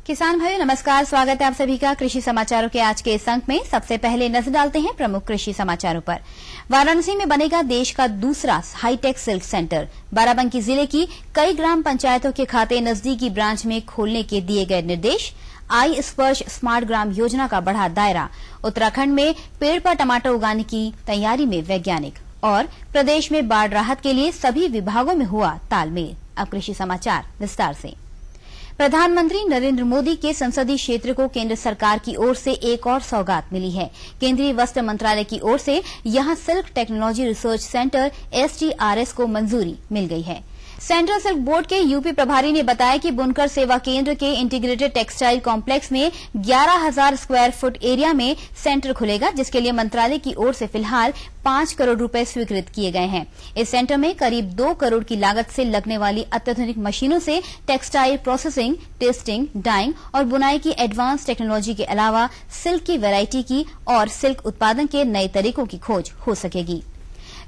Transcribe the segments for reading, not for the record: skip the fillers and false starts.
किसान भाइयों नमस्कार, स्वागत है आप सभी का कृषि समाचारों के आज के इस अंक में। सबसे पहले नजर डालते हैं प्रमुख कृषि समाचारों पर। वाराणसी में बनेगा देश का दूसरा हाईटेक सिल्क सेंटर। बाराबंकी जिले की कई ग्राम पंचायतों के खाते नजदीकी ब्रांच में खोलने के दिए गए निर्देश। आई स्पर्श स्मार्ट ग्राम योजना का बढ़ा दायरा। उत्तराखंड में पेड़ पर टमाटर उगाने की तैयारी में वैज्ञानिक। और प्रदेश में बाढ़ राहत के लिए सभी विभागों में हुआ तालमेल। अब कृषि समाचार विस्तार से। प्रधानमंत्री नरेंद्र मोदी के संसदीय क्षेत्र को केंद्र सरकार की ओर से एक और सौगात मिली है। केंद्रीय वस्त्र मंत्रालय की ओर से यहां silk technology research centre STRS को मंजूरी मिल गई है। सेंट्रल सिल्क बोर्ड के यूपी प्रभारी ने बताया कि बुनकर सेवा केंद्र के इंटीग्रेटेड टेक्सटाइल कॉम्प्लेक्स में 11,000 स्क्वायर फुट एरिया में सेंटर खुलेगा, जिसके लिए मंत्रालय की ओर से फिलहाल 5 करोड़ रुपए स्वीकृत किए गए हैं। इस सेंटर में करीब 2 करोड़ की लागत से लगने वाली अत्याधुनिक मशीनों से टेक्सटाइल प्रोसेसिंग, टेस्टिंग, डाइंग और बुनाई की एडवांस टेक्नोलॉजी के अलावा सिल्क की वैरायटी की और सिल्क उत्पादन के नए तरीकों की खोज हो सकेगी।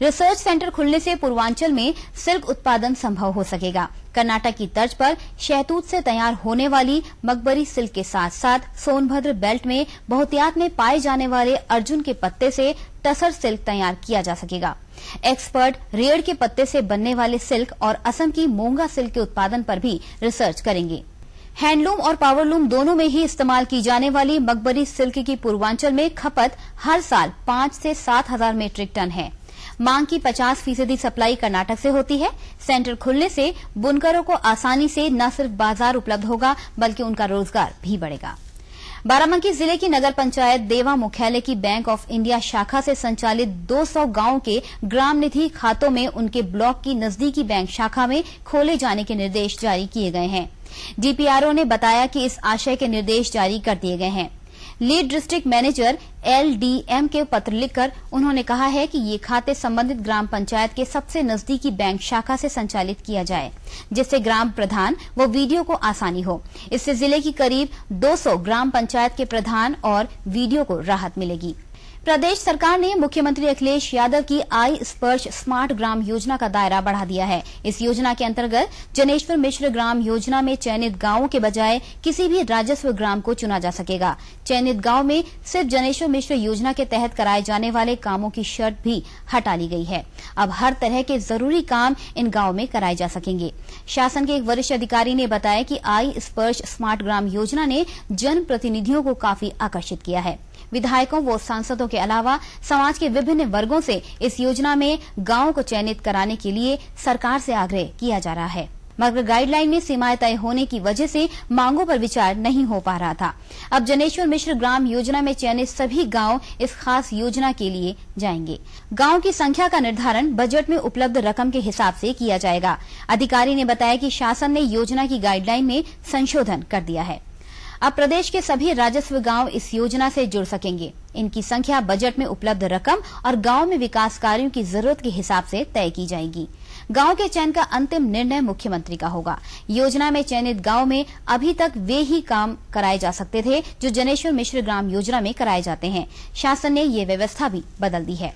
रिसर्च सेंटर खुलने से पूर्वांचल में सिल्क उत्पादन संभव हो सकेगा। कर्नाटक की तर्ज पर शहतूत से तैयार होने वाली मकबरी सिल्क के साथ साथ सोनभद्र बेल्ट में बहुतियात में पाए जाने वाले अर्जुन के पत्ते से टसर सिल्क तैयार किया जा सकेगा। एक्सपर्ट रेड़ के पत्ते से बनने वाले सिल्क और असम की मोंगा सिल्क के उत्पादन पर भी रिसर्च करेंगे। हैंडलूम और पावरलूम दोनों में ही इस्तेमाल की जाने वाली मकबरी सिल्क की पूर्वांचल में खपत हर साल 5 से 7,000 मीट्रिक टन है। मांग की 50% सप्लाई कर्नाटक से होती है। सेंटर खुलने से बुनकरों को आसानी से न सिर्फ बाजार उपलब्ध होगा बल्कि उनका रोजगार भी बढ़ेगा। बाराबंकी जिले की नगर पंचायत देवा मुख्यालय की बैंक ऑफ इंडिया शाखा से संचालित 200 गांवों के ग्राम निधि खातों में उनके ब्लॉक की नजदीकी बैंक शाखा में खोले जाने के निर्देश जारी किए गए हैं। DPRO ने बताया कि इस आशय के निर्देश जारी कर दिए गए हैं। लीड डिस्ट्रिक्ट मैनेजर LDM के पत्र लिखकर उन्होंने कहा है कि ये खाते संबंधित ग्राम पंचायत के सबसे नजदीकी बैंक शाखा से संचालित किया जाए, जिससे ग्राम प्रधान व वीडियो को आसानी हो। इससे जिले की करीब 200 ग्राम पंचायत के प्रधान और वीडियो को राहत मिलेगी। प्रदेश सरकार ने मुख्यमंत्री अखिलेश यादव की आई स्पर्श स्मार्ट ग्राम योजना का दायरा बढ़ा दिया है। इस योजना के अंतर्गत जनेश्वर मिश्र ग्राम योजना में चयनित गांवों के बजाय किसी भी राजस्व ग्राम को चुना जा सकेगा। चयनित गांव में सिर्फ जनेश्वर मिश्र योजना के तहत कराए जाने वाले कामों की शर्त भी हटा ली गई है। अब हर तरह के जरूरी काम इन गांवों में कराए जा सकेंगे। शासन के एक वरिष्ठ अधिकारी ने बताया कि आई स्पर्श स्मार्ट ग्राम योजना ने जन प्रतिनिधियों को काफी आकर्षित किया है। विधायकों व सांसदों के अलावा समाज के विभिन्न वर्गों से इस योजना में गांवों को चयनित कराने के लिए सरकार से आग्रह किया जा रहा है, मगर गाइडलाइन में सीमाएं तय होने की वजह से मांगों पर विचार नहीं हो पा रहा था। अब जनेश्वर मिश्र ग्राम योजना में चयनित सभी गांव इस खास योजना के लिए जाएंगे। गांव की संख्या का निर्धारण बजट में उपलब्ध रकम के हिसाब से किया जाएगा। अधिकारी ने बताया कि शासन ने योजना की गाइडलाइन में संशोधन कर दिया है। अब प्रदेश के सभी राजस्व गांव इस योजना से जुड़ सकेंगे। इनकी संख्या बजट में उपलब्ध रकम और गांव में विकास कार्यों की जरूरत के हिसाब से तय की जाएगी। गांव के चयन का अंतिम निर्णय मुख्यमंत्री का होगा। योजना में चयनित गांव में अभी तक वे ही काम कराए जा सकते थे जो जनेश्वर मिश्र ग्राम योजना में कराए जाते हैं। शासन ने ये व्यवस्था भी बदल दी है।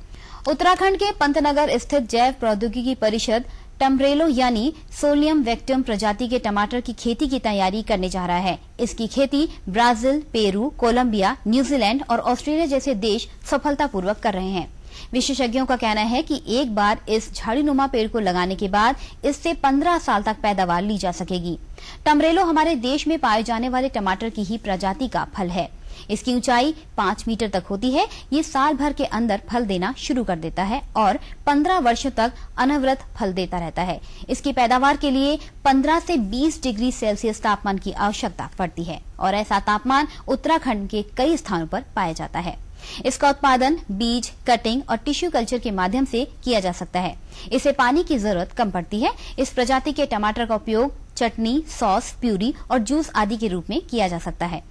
उत्तराखंड के पंतनगर स्थित जैव प्रौद्योगिकी परिषद टम्ब्रेलो यानी सोलियम वेक्टम प्रजाति के टमाटर की खेती की तैयारी करने जा रहा है। इसकी खेती ब्राजील, पेरू, कोलंबिया, न्यूजीलैंड और ऑस्ट्रेलिया जैसे देश सफलतापूर्वक कर रहे हैं। विशेषज्ञों का कहना है कि एक बार इस झाड़ीनुमा पेड़ को लगाने के बाद इससे 15 साल तक पैदावार ली जा सकेगी। टम्ब्रेलो हमारे देश में पाए जाने वाले टमाटर की ही प्रजाति का फल है। इसकी ऊंचाई 5 मीटर तक होती है। ये साल भर के अंदर फल देना शुरू कर देता है और 15 वर्षों तक अनवरत फल देता रहता है। इसकी पैदावार के लिए 15 से 20 डिग्री सेल्सियस तापमान की आवश्यकता पड़ती है और ऐसा तापमान उत्तराखंड के कई स्थानों पर पाया जाता है। इसका उत्पादन बीज, कटिंग और टिश्यू कल्चर के माध्यम से किया जा सकता है। इसे पानी की जरूरत कम पड़ती है। इस प्रजाति के टमाटर का उपयोग चटनी, सॉस, प्यूरी और जूस आदि के रूप में किया जा सकता है।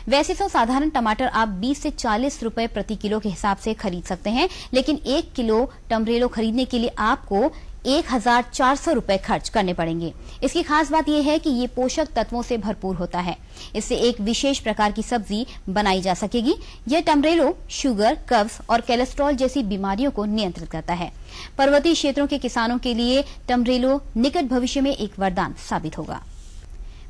वैसे तो साधारण टमाटर आप 20 से 40 रुपए प्रति किलो के हिसाब से खरीद सकते हैं, लेकिन 1 किलो टम्ब्रेलो खरीदने के लिए आपको 1,400 रुपए खर्च करने पड़ेंगे। इसकी खास बात यह है कि ये पोषक तत्वों से भरपूर होता है। इससे एक विशेष प्रकार की सब्जी बनाई जा सकेगी। यह टम्ब्रेलो शुगर, कब्ज और कोलेस्ट्रॉल जैसी बीमारियों को नियंत्रित करता है। पर्वतीय क्षेत्रों के किसानों के लिए टम्ब्रेलो निकट भविष्य में एक वरदान साबित होगा।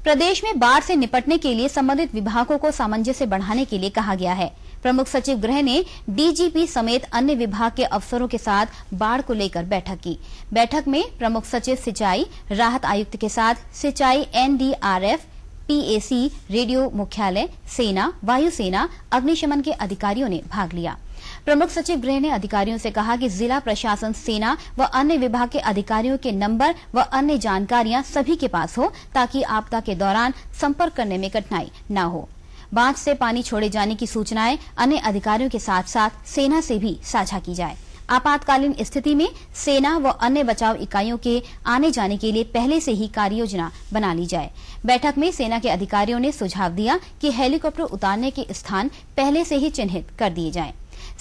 प्रदेश में बाढ़ से निपटने के लिए संबंधित विभागों को सामंजस्य बढ़ाने के लिए कहा गया है। प्रमुख सचिव गृह ने डीजीपी समेत अन्य विभाग के अफसरों के साथ बाढ़ को लेकर बैठक की। बैठक में प्रमुख सचिव सिंचाई, राहत आयुक्त के साथ सिंचाई, एनडीआरएफ, पीएसी, रेडियो मुख्यालय, सेना, वायुसेना, अग्निशमन के अधिकारियों ने भाग लिया। प्रमुख सचिव गृह ने अधिकारियों से कहा कि जिला प्रशासन, सेना व अन्य विभाग के अधिकारियों के नंबर व अन्य जानकारियां सभी के पास हो, ताकि आपदा के दौरान संपर्क करने में कठिनाई न हो। बांध से पानी छोड़े जाने की सूचनाएं अन्य अधिकारियों के साथ साथ सेना से भी साझा की जाए। आपातकालीन स्थिति में सेना व अन्य बचाव इकाइयों के आने जाने के लिए पहले से ही कार्य योजना बना ली जाए। बैठक में सेना के अधिकारियों ने सुझाव दिया कि हेलीकॉप्टर उतारने के स्थान पहले से ही चिन्हित कर दिए जाएं।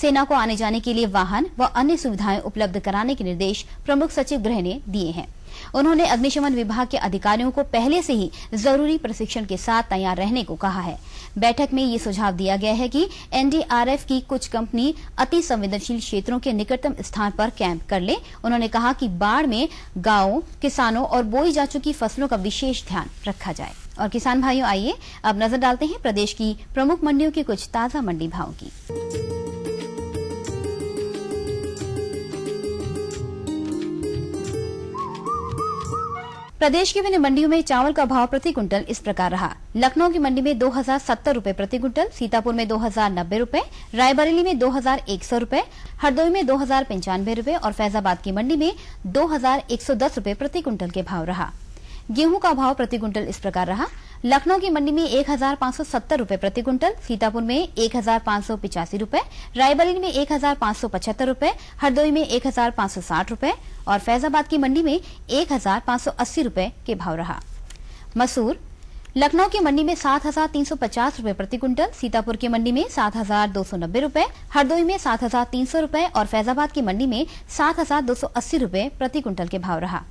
सेना को आने जाने के लिए वाहन व अन्य सुविधाएं उपलब्ध कराने के निर्देश प्रमुख सचिव गृह ने दिए हैं। उन्होंने अग्निशमन विभाग के अधिकारियों को पहले से ही जरूरी प्रशिक्षण के साथ तैयार रहने को कहा है। बैठक में ये सुझाव दिया गया है कि एनडीआरएफ की कुछ कंपनी अति संवेदनशील क्षेत्रों के निकटतम स्थान पर कैंप कर ले। उन्होंने कहा कि बाढ़ में गांवों, किसानों और बोई जा चुकी फसलों का विशेष ध्यान रखा जाए। और किसान भाइयों, आइए अब नजर डालते हैं प्रदेश की प्रमुख मंडियों की कुछ ताजा मंडी भावों की। प्रदेश की विभिन्न मंडियों में चावल का भाव प्रति क्विंटल इस प्रकार रहा। लखनऊ की मंडी में 2070 रूपये प्रति क्विंटल, सीतापुर में 2090 रूपये, रायबरेली में 2100 रूपये, हरदोई में 2095 रूपये और फैजाबाद की मंडी में 2110 रूपये प्रति क्विंटल के भाव रहा। गेहूं का भाव प्रति क्विंटल इस प्रकार रहा। लखनऊ की मंडी में 1570 रूपये प्रति क्विंटल, सीतापुर में 1585 रूपये, रायबरेली में 1575 रूपये, हरदोई में 1560 रूपये और फैजाबाद की मंडी में 1580 रूपये के भाव रहा। मसूर लखनऊ की मंडी में 7350 रूपये प्रति क्विंटल, सीतापुर की मंडी में 7290 रूपये, हरदोई में 7300 रूपये और फैजाबाद की मंडी में 7280 रूपये प्रति क्विंटल के भाव रहा।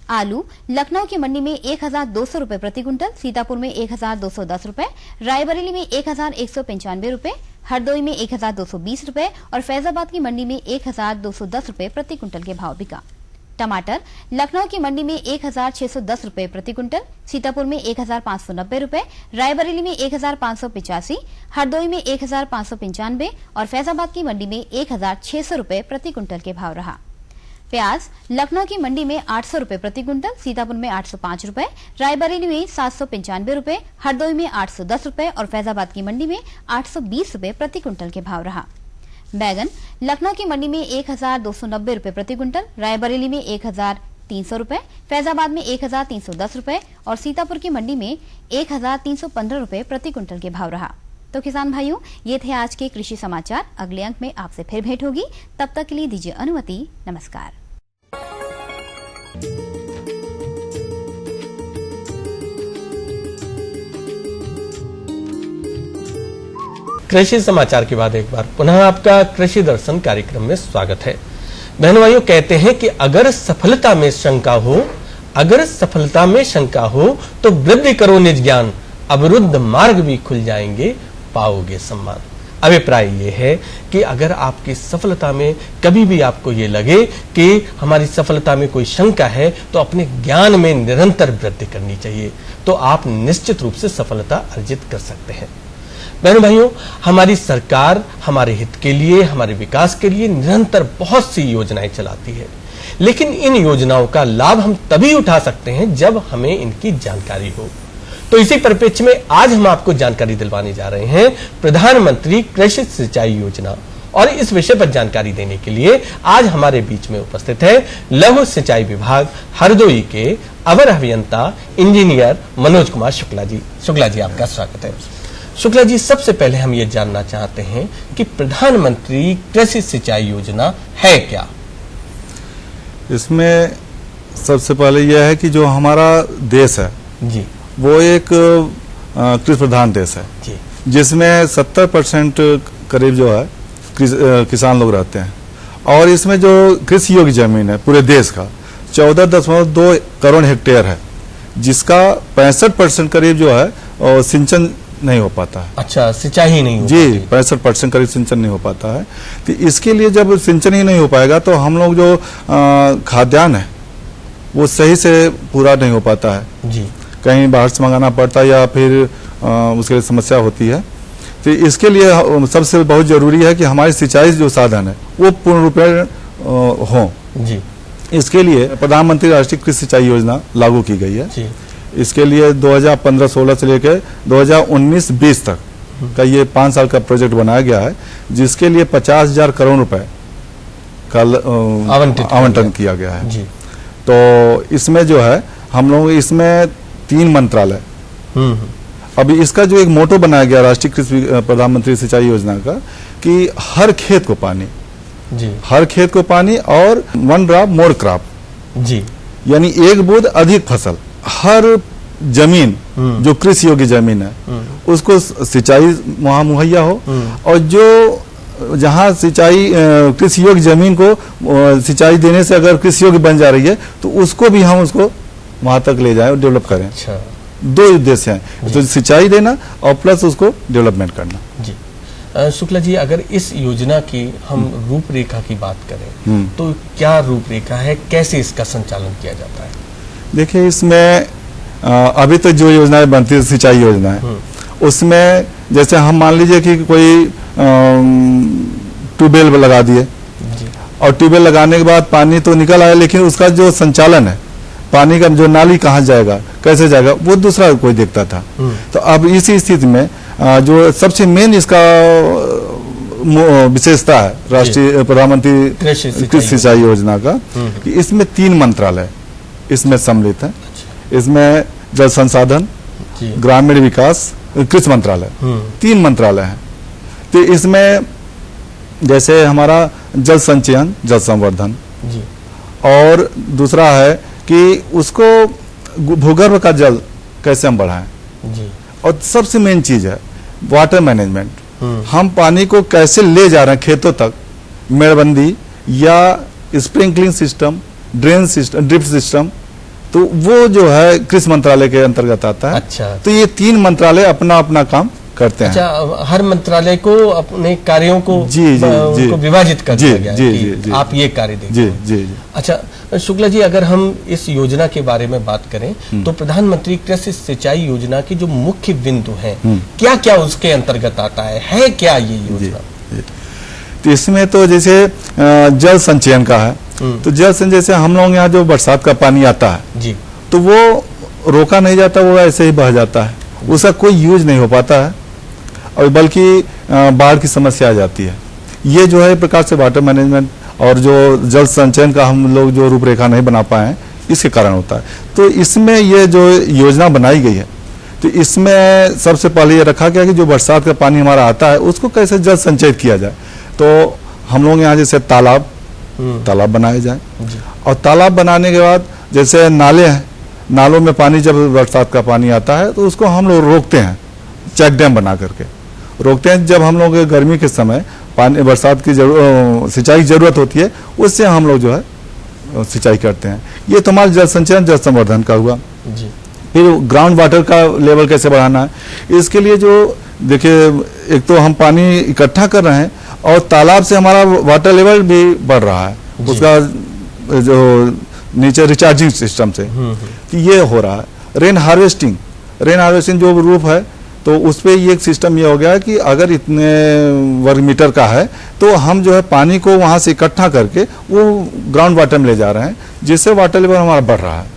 आलू लखनऊ की मंडी में 1200 रूपये प्रति क्विंटल, सीतापुर में 1210 रूपये, रायबरेली में 1195 रूपये, हरदोई में 1220 रूपये और फैजाबाद की मंडी में 1210 रूपये प्रति क्विंटल के भाव बिका। टमाटर लखनऊ की मंडी में 1610 रूपये प्रति क्विंटल, सीतापुर में 1590 रूपये, रायबरेली में 1585, हरदोई में 1595 और फैजाबाद की मंडी में 1600 रूपये प्रति क्विंटल के भाव रहा। प्याज लखनऊ की मंडी में 800 रूपये प्रति क्विंटल, सीतापुर में 805 रूपये, रायबरेली में 795 रूपये, हरदोई में 810 रूपये और फैजाबाद की मंडी में 820 रूपये प्रति क्विंटल के भाव रहा। बैगन लखनऊ की मंडी में 1290 रूपये प्रति क्विंटल, रायबरेली में 1300 रूपये, फैजाबाद में 1310 रूपये और सीतापुर की मंडी में 1315 रूपये प्रति क्विंटल के भाव रहा। तो किसान भाइयों, ये थे आज के कृषि समाचार। अगले अंक में आपसे फिर भेंट होगी, तब तक के लिए दीजिए अनुमति। नमस्कार। कृषि समाचार के बाद एक बार पुनः आपका कृषि दर्शन कार्यक्रम में स्वागत है। बहनों भाइयों, कहते हैं कि अगर सफलता में शंका हो तो वृद्धि करो निज ज्ञान, अवरुद्ध मार्ग भी खुल जाएंगे, पाओगे सम्मान। अभिप्राय ये है कि अगर आपकी सफलता में कभी भी आपको ये लगे कि हमारी सफलता में कोई शंका है, तो अपने ज्ञान में निरंतर वृद्धि करनी चाहिए, तो आप निश्चित रूप से सफलता अर्जित कर सकते हैं। बहनों भाइयों, हमारी सरकार हमारे हित के लिए, हमारे विकास के लिए निरंतर बहुत सी योजनाएं चलाती है, लेकिन इन योजनाओं का लाभ हम तभी उठा सकते हैं जब हमें इनकी जानकारी हो। तो इसी परिप्रेक्ष्य में आज हम आपको जानकारी दिलवाने जा रहे हैं प्रधानमंत्री कृषि सिंचाई योजना, और इस विषय पर जानकारी देने के लिए आज हमारे बीच में उपस्थित है लघु सिंचाई विभाग हरदोई के अवर अभियंता इंजीनियर मनोज कुमार शुक्ला जी। शुक्ला जी, आपका स्वागत है। शुक्ला जी, सबसे पहले हम ये जानना चाहते हैं कि प्रधानमंत्री कृषि सिंचाई योजना है क्या? इसमें सबसे पहले यह है कि जो हमारा देश है जी, वो एक कृषि प्रधान देश है जी, जिसमें 70% करीब जो है किसान लोग रहते हैं, और इसमें जो कृषि योग्य जमीन है पूरे देश का 14.2 करोड़ हेक्टेयर है, जिसका 65% करीब जो है सिंचन नहीं हो पाता है। अच्छा, सिंचाई ही नहीं हो जी, 65% करीब सिंचन नहीं हो पाता है। तो इसके लिए जब सिंचन ही नहीं हो पाएगा तो हम लोग जो खाद्यान्न है वो सही से पूरा नहीं हो पाता है जी। कहीं बाहर से मंगाना पड़ता है या फिर उसके लिए समस्या होती है। तो इसके लिए सबसे बहुत जरूरी है कि हमारी सिंचाई जो साधन है वो पूर्ण रूपेण हो जी। इसके लिए प्रधानमंत्री राष्ट्रीय कृषि सिंचाई योजना लागू की गई है जी। इसके लिए 2015-16 से लेकर 2019-20 तक का ये 5 साल का प्रोजेक्ट बनाया गया है, जिसके लिए 50,000 करोड़ रुपए का आवंटन किया गया है जी। तो इसमें जो है हम लोग इसमें 3 मंत्रालय, अभी इसका जो एक मोटो बनाया गया राष्ट्रीय कृषि प्रधानमंत्री सिंचाई योजना का कि हर खेत को पानी जी, हर खेत को पानी और 1 ड्रॉप मोर क्रॉप जी, यानी 1 बूंद अधिक फसल। हर जमीन जो कृषि योग्य जमीन है उसको सिंचाई वहां मुहैया हो, और जो जहां सिंचाई कृषि योग्य जमीन को सिंचाई देने से अगर कृषि योग्य बन जा रही है तो उसको भी हम उसको वहां तक ले जाएं और डेवलप करें। अच्छा। 2 उद्देश्य हैं, तो सिंचाई देना और प्लस उसको डेवलपमेंट करना। जी। शुक्ला जी, अगर इस योजना की हम रूपरेखा की बात करें तो क्या रूपरेखा है, कैसे इसका संचालन किया जाता है? देखिए, इसमें अभी तक जो योजनाएं बनती है सिंचाई योजना है उसमें जैसे हम मान लीजिए कि कोई ट्यूबवेल लगा दिए और ट्यूबवेल लगाने के बाद पानी तो निकल आया, लेकिन उसका जो संचालन है, पानी का जो नाली कहाँ जाएगा, कैसे जाएगा, वो दूसरा कोई देखता था। तो अब इसी स्थिति में जो सबसे मेन इसका विशेषता है राष्ट्रीय प्रधानमंत्री कृषि सिंचाई योजना का कि इसमें 3 मंत्रालय इसमें सम्मिलित है। इसमें जल संसाधन, ग्रामीण विकास, कृषि मंत्रालय, 3 मंत्रालय हैं। तो इसमें जैसे हमारा जल संचयन, जल संवर्धन जी। और दूसरा है कि उसको भूगर्भ का जल कैसे हम बढ़ाएं जी। और सबसे मेन चीज है वाटर मैनेजमेंट। हम पानी को कैसे ले जा रहे हैं खेतों तक, मेड़बंदी या sprinkling system, drain system, drip system, तो वो जो है कृषि मंत्रालय के अंतर्गत आता है। अच्छा। तो ये 3 मंत्रालय अपना अपना काम करते हैं। अच्छा, हर मंत्रालय को अपने कार्यों को उनको विभाजित कर दिया गया है कि आप ये कार्य देखें। जी जी जी। अच्छा शुक्ला जी, अगर हम इस योजना के बारे में बात करें तो प्रधानमंत्री कृषि सिंचाई योजना की जो मुख्य बिंदु हैं, क्या क्या उसके अंतर्गत आता है क्या ये योजना? तो इसमें तो जैसे जल संचयन का है, तो जल संचयन जैसे हम लोग यहाँ जो बरसात का पानी आता है जी, तो वो रोका नहीं जाता, वो ऐसे ही बह जाता है, उसका कोई यूज नहीं हो पाता है और बल्कि बाढ़ की समस्या आ जाती है। ये जो है एक प्रकार से वाटर मैनेजमेंट और जो जल संचयन का हम लोग जो रूपरेखा नहीं बना पाए हैं, इसके कारण होता है। तो इसमें ये जो योजना बनाई गई है, तो इसमें सबसे पहले ये रखा गया कि जो बरसात का पानी हमारा आता है उसको कैसे जल संचयित किया जाए। तो हम लोग यहाँ जैसे तालाब बनाए जाए, और तालाब बनाने के बाद जैसे नाले हैं, नालों में पानी जब बरसात का पानी आता है तो उसको हम लोग रोकते हैं, चेक डैम बना करके रोकते हैं। जब हम लोग गर्मी के समय पानी बरसात की सिंचाई की जरूरत होती है, उससे हम लोग जो है सिंचाई करते हैं। ये तो हमारा जल संचयन, जल संवर्धन का हुआ जी। फिर ग्राउंड वाटर का लेवल कैसे बढ़ाना है, इसके लिए जो देखिए एक तो हम पानी इकट्ठा कर रहे हैं और तालाब से हमारा वाटर लेवल भी बढ़ रहा है, उसका जो नीचे रिचार्जिंग सिस्टम से कि ये हो रहा है। रेन हार्वेस्टिंग जो रूप है, तो उस पर ये एक सिस्टम ये हो गया है कि अगर इतने वर्ग मीटर का है तो हम जो है पानी को वहां से इकट्ठा करके वो ग्राउंड वाटर में ले जा रहे हैं, जिससे वाटर लेवल हमारा बढ़ रहा है।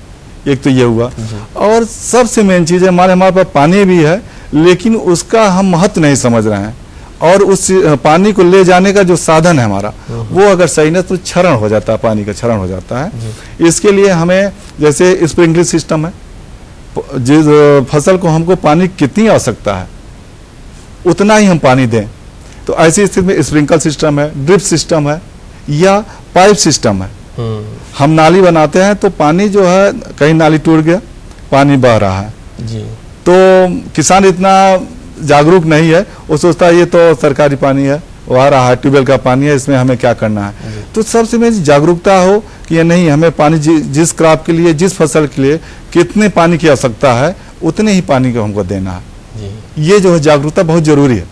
एक तो ये हुआ, और सबसे मेन चीज है हमारे पास पानी भी है, लेकिन उसका हम महत्व नहीं समझ रहे हैं, और उस पानी को ले जाने का जो साधन है हमारा, वो अगर सही नहीं तो क्षरण हो जाता है, पानी का क्षरण हो जाता है। इसके लिए हमें जैसे स्प्रिंकलर सिस्टम है, जिस फसल को हमको पानी कितनी आवश्यकता है उतना ही हम पानी दें, तो ऐसी स्थिति में स्प्रिंकलर सिस्टम है, ड्रिप सिस्टम है या पाइप सिस्टम है। हम नाली बनाते हैं तो पानी जो है कहीं नाली टूट गया, पानी बह रहा है जी, तो किसान इतना जागरूक नहीं है, वो सोचता है ये तो सरकारी पानी है, वो आ रहा है, ट्यूबवेल का पानी है, इसमें हमें क्या करना है। तो सबसे मेन जागरूकता हो कि ये नहीं, हमें पानी जिस क्रॉप के लिए, जिस फसल के लिए कितने पानी की आवश्यकता है, उतने ही पानी को हमको देना है। ये जो है जागरूकता बहुत जरूरी है।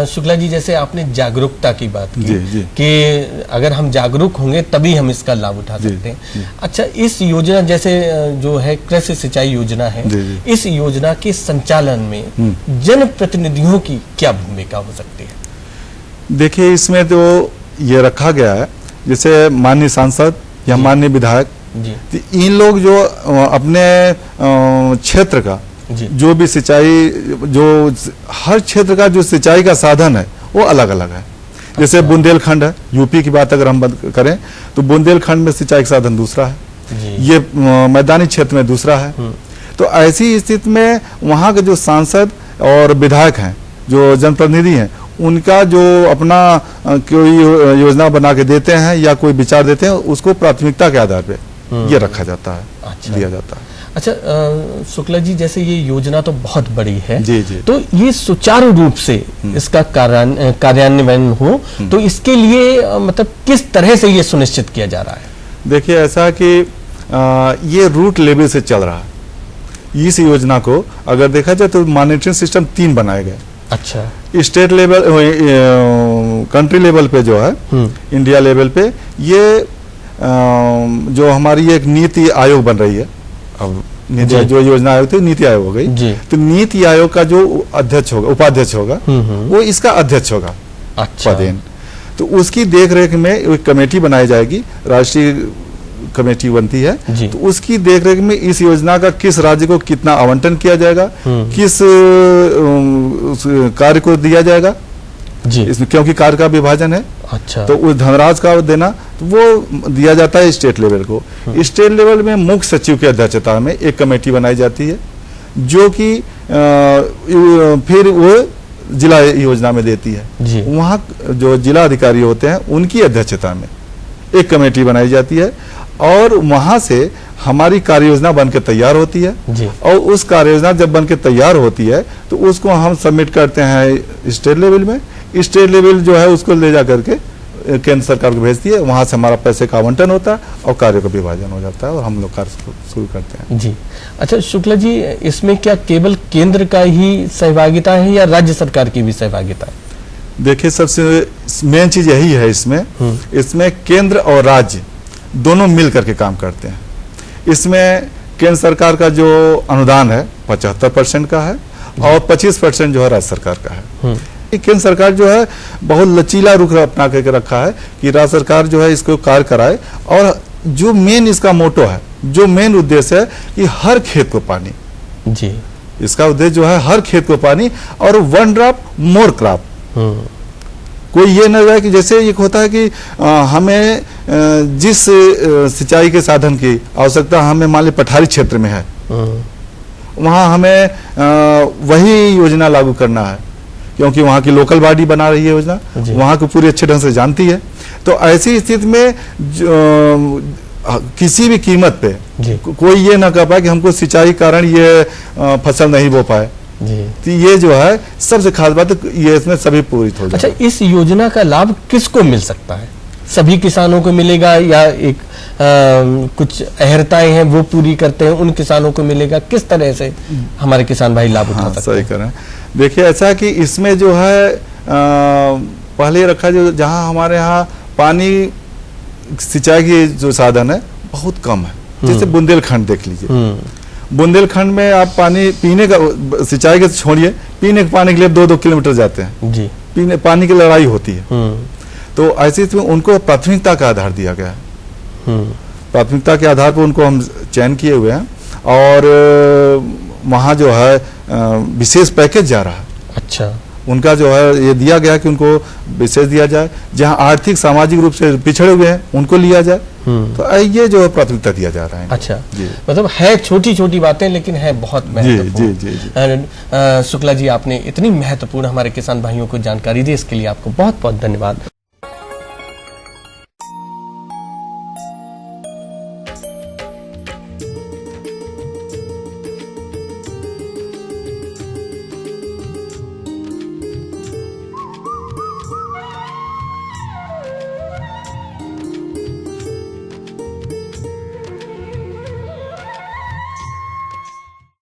शुक्ला जी, जैसे आपने जागरूकता की बात की जी। कि अगर हम जागरूक होंगे तभी हम इसका लाभ उठा सकते हैं। अच्छा, इस योजना जैसे जो है कृषि सिंचाई योजना है, इस योजना के संचालन में जनप्रतिनिधियों की क्या भूमिका हो सकती है? देखिए, इसमें तो ये रखा गया है, जैसे माननीय सांसद या माननीय विधायक, तो इन लोग जो अपने क्षेत्र का जो भी सिंचाई, जो हर क्षेत्र का जो सिंचाई का साधन है वो अलग अलग है। जैसे बुंदेलखंड है, यूपी की बात अगर हम करें तो बुंदेलखंड में सिंचाई का साधन दूसरा है, ये मैदानी क्षेत्र में दूसरा है। तो ऐसी स्थिति में वहाँ के जो सांसद और विधायक हैं, जो जनप्रतिनिधि हैं, उनका जो अपना कोई योजना बना के देते हैं या कोई विचार देते हैं, उसको प्राथमिकता के आधार पे ये रखा जाता है, दिया जाता है। अच्छा शुक्ला जी, जैसे ये योजना तो बहुत बड़ी है, जी। तो ये सुचारू रूप से इसका कार्यान्वयन हो तो इसके लिए मतलब किस तरह से ये सुनिश्चित किया जा रहा है? देखिए, ऐसा कि ये रूट लेवल से चल रहा है। इस योजना को अगर देखा जाए तो मॉनिटरिंग सिस्टम 3 बनाए गए। अच्छा, स्टेट लेवल, कंट्री लेवल पे जो है, इंडिया लेवल पे ये जो हमारी एक नीति आयोग बन रही है, अब जो योजना आयोग थी नीति आयोग हो गई, तो नीति आयोग का जो अध्यक्ष होगा, उपाध्यक्ष होगा, वो इसका अध्यक्ष होगा। अच्छा, पदेन तो उसकी देखरेख में एक कमेटी बनाई जाएगी, राष्ट्रीय कमेटी बनती है, तो उसकी देखरेख में इस योजना का किस राज्य को कितना आवंटन किया जाएगा, किस कार्य को दिया जाएगा जी, इसमें क्योंकि कार्य का विभाजन है। अच्छा, तो उस धनराशि का देना तो वो दिया जाता है स्टेट लेवल को। स्टेट लेवल में मुख्य सचिव की अध्यक्षता में एक कमेटी बनाई जाती है, जो कि फिर वो जिला योजना में देती है। वहाँ जो जिला अधिकारी होते हैं उनकी अध्यक्षता में एक कमेटी बनाई जाती है, और वहां से हमारी कार्य योजना बनकर तैयार होती है। और उस कार्य योजना जब बनकर तैयार होती है तो उसको हम सबमिट करते हैं स्टेट लेवल में। स्टेट लेवल जो है उसको ले जा करके केंद्र सरकार को भेजती है, वहां से हमारा पैसे का आवंटन होता है और कार्य का विभाजन हो जाता है और हम लोग कार्य शुरू करते हैं। जी, अच्छा शुक्ला जी, इसमें क्या केवल केंद्र का ही सहभागिता है या राज्य सरकार की भी सहभागिता है? देखिए, सबसे मेन चीज यही है इसमें केंद्र और राज्य दोनों मिल करके काम करते हैं। इसमें केंद्र सरकार का जो अनुदान है 75% का है और 25% जो है राज्य सरकार का है। केंद्र सरकार जो है बहुत लचीला रुख अपना करके रखा है कि राज्य सरकार जो है इसको कार्य कराए, और जो मेन इसका मोटो है, जो मेन उद्देश्य है कि हर खेत को पानी। जी, इसका उद्देश्य जो है हर खेत को पानी और 1 ड्रॉप मोर क्रॉप। कोई ये न रहे कि जैसे एक होता है कि हमें जिस सिंचाई के साधन की आवश्यकता हमें मान ली पठारी क्षेत्र में है, वहां हमें वही योजना लागू करना है, क्योंकि वहाँ की लोकल बॉडी बना रही है योजना, वहाँ को पूरी अच्छे ढंग से जानती है। तो ऐसी स्थिति में किसी भी कीमत पे कोई ये ना कह पाए कि हमको सिंचाई कारण ये फसल नहीं बो पाए। तो ये जो है सबसे खास बात है, ये इसमें सभी पूरित हो जाए। अच्छा, इस योजना का लाभ किसको मिल सकता है? सभी किसानों को मिलेगा या एक कुछ अहर्ताएं हैं वो पूरी करते हैं उन किसानों को मिलेगा? किस तरह से हमारे किसान भाई लाभ उठा सकते हैं? सही करें। देखिए, ऐसा कि इसमें जो है पहले रखा जो जहां हमारे यहाँ पानी सिंचाई की जो साधन है बहुत कम है, जैसे बुंदेलखंड देख लीजिए। बुंदेलखंड में आप पानी पीने का, सिंचाई के छोड़िए, पीने के पानी के लिए 2-2 किलोमीटर जाते हैं जी, पीने पानी की लड़ाई होती है। तो ऐसे में उनको प्राथमिकता का आधार दिया गया है। प्राथमिकता के आधार पर उनको हम चयन किए हुए हैं, और वहाँ जो है विशेष पैकेज जा रहा है। अच्छा, उनका जो है ये दिया गया कि उनको विशेष दिया जाए, जहाँ आर्थिक सामाजिक रूप से पिछड़े हुए हैं उनको लिया जाए। तो ये जो प्राथमिकता दिया जा रहा है। अच्छा जी, मतलब है छोटी छोटी बातें लेकिन है बहुत महत्वपूर्ण। जी, जी, जी। शुक्ला जी, आपने इतनी महत्वपूर्ण हमारे किसान भाइयों को जानकारी दी, इसके लिए आपको बहुत बहुत धन्यवाद।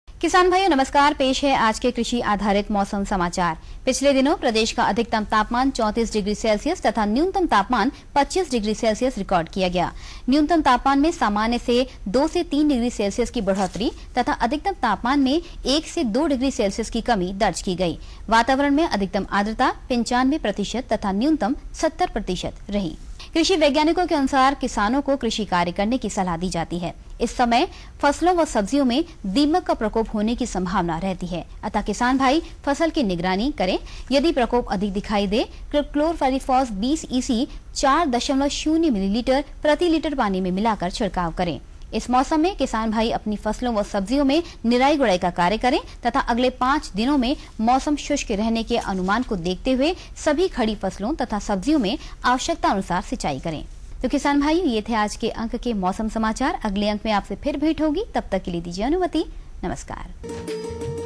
किसान भाइयों नमस्कार, पेश है आज के कृषि आधारित मौसम समाचार। पिछले दिनों प्रदेश का अधिकतम तापमान 34 डिग्री सेल्सियस तथा न्यूनतम तापमान 25 डिग्री सेल्सियस रिकॉर्ड किया गया। न्यूनतम तापमान में सामान्य से 2 से 3 डिग्री सेल्सियस की बढ़ोतरी तथा अधिकतम तापमान में 1 से 2 डिग्री सेल्सियस की कमी दर्ज की गई। वातावरण में अधिकतम आर्द्रता 95% तथा न्यूनतम 70% रही। कृषि वैज्ञानिकों के अनुसार किसानों को कृषि कार्य करने की सलाह दी जाती है। इस समय फसलों व सब्जियों में दीमक का प्रकोप होने की संभावना रहती है, अतः किसान भाई फसल की निगरानी करें। यदि प्रकोप अधिक दिखाई दे, क्लोरपाइरीफॉस 20 EC 4.0 मिलीलीटर प्रति लीटर पानी में मिलाकर छिड़काव करें। इस मौसम में किसान भाई अपनी फसलों व सब्जियों में निराई गुड़ाई का कार्य करें तथा अगले 5 दिनों में मौसम शुष्क रहने के अनुमान को देखते हुए सभी खड़ी फसलों तथा सब्जियों में आवश्यकता अनुसार सिंचाई करें। तो किसान भाई, ये थे आज के अंक के मौसम समाचार। अगले अंक में आपसे फिर भेंट होगी, तब तक के लिए दीजिए अनुमति। नमस्कार।